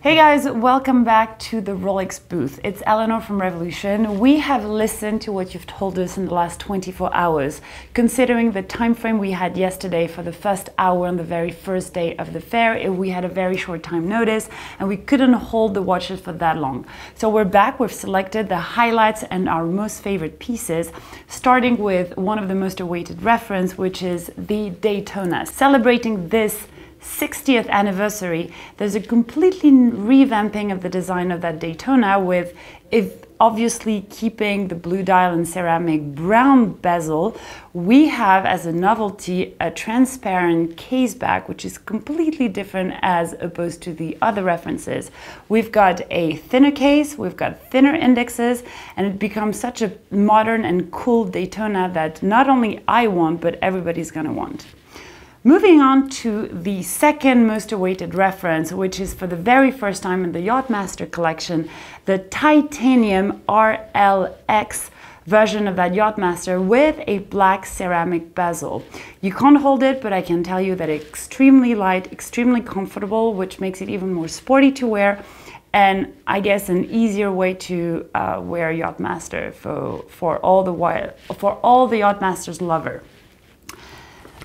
Hey guys, welcome back to the Rolex booth. It's Eleanor from Revolution. We have listened to what you've told us in the last 24 hours, considering the time frame we had yesterday for the first hour on the very first day of the fair. We had a very short time notice and we couldn't hold the watches for that long. So we're back, we've selected the highlights and our most favorite pieces, starting with one of the most awaited reference, which is the Daytona. Celebrating this 60th anniversary, there's a completely revamping of the design of that Daytona with, obviously keeping the blue dial and ceramic brown bezel. We have as a novelty a transparent case back, which is completely different as opposed to the other references. We've got a thinner case, we've got thinner indexes, and it becomes such a modern and cool Daytona that not only I want, but everybody's gonna want. Moving on to the second most awaited reference, which is for the very first time in the Yacht-Master collection, the titanium RLX version of that Yacht-Master with a black ceramic bezel. You can't hold it, but I can tell you that it's extremely light, extremely comfortable, which makes it even more sporty to wear, and I guess an easier way to wear Yacht-Master for all the Yacht-Master's lover.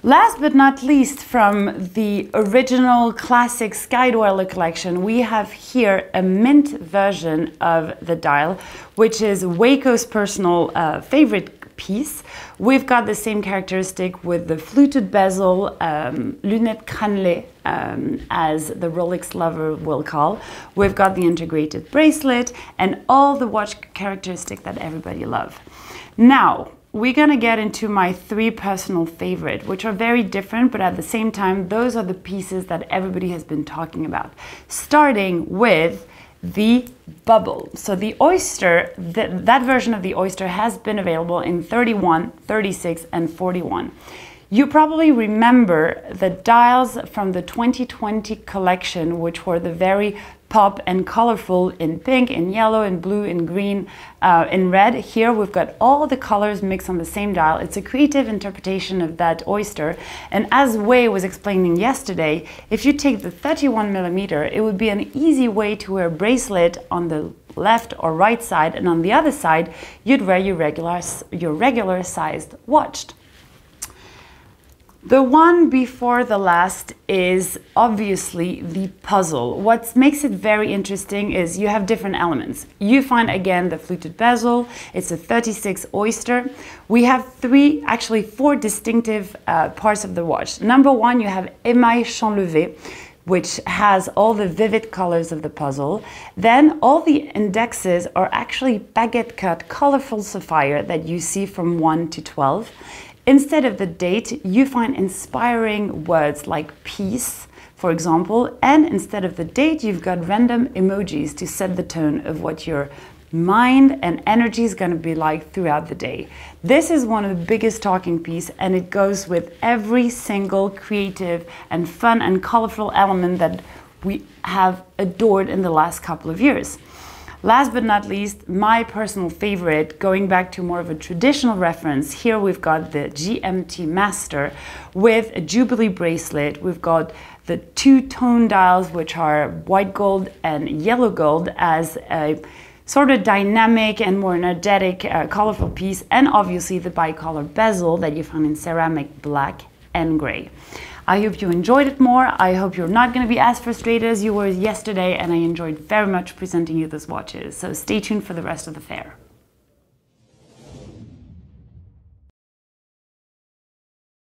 Last but not least, from the original classic SkyDoiler collection, we have here a mint version of the dial, which is Waco's personal favorite piece. We've got the same characteristic with the fluted bezel, lunette cannelée, as the Rolex lover will call. We've got the integrated bracelet and all the watch characteristics that everybody loves. Now, we're gonna get into my three personal favorite, which are very different, but at the same time, those are the pieces that everybody has been talking about. Starting with the bubble. So the Oyster, that version of the Oyster has been available in 31, 36, and 41. You probably remember the dials from the 2020 collection, which were the very pop and colorful in pink, in yellow, in blue, in green, in red. Here we've got all the colors mixed on the same dial. It's a creative interpretation of that Oyster. And as Wei was explaining yesterday, if you take the 31mm, it would be an easy way to wear a bracelet on the left or right side, and on the other side, you'd wear your regular sized watch. The one before the last is obviously the Puzzle. What makes it very interesting is you have different elements. You find again the fluted bezel, it's a 36 Oyster. We have four distinctive parts of the watch. Number one, you have émail chanlevé, which has all the vivid colors of the Puzzle. Then all the indexes are actually baguette cut colorful sapphire that you see from 1 to 12. Instead of the date, you find inspiring words like peace, for example, and instead of the date, you've got random emojis to set the tone of what your mind and energy is going to be like throughout the day. This is one of the biggest talking pieces, and it goes with every single creative and fun and colorful element that we have adored in the last couple of years. Last but not least, my personal favorite, going back to more of a traditional reference, here we've got the GMT Master with a Jubilee bracelet. We've got the two-tone dials, which are white gold and yellow gold, as a sort of dynamic and more energetic, colorful piece, and obviously the bicolor bezel that you find in ceramic black and gray. I hope you enjoyed it more. I hope you're not going to be as frustrated as you were yesterday, and I enjoyed very much presenting you those watches. So stay tuned for the rest of the fair.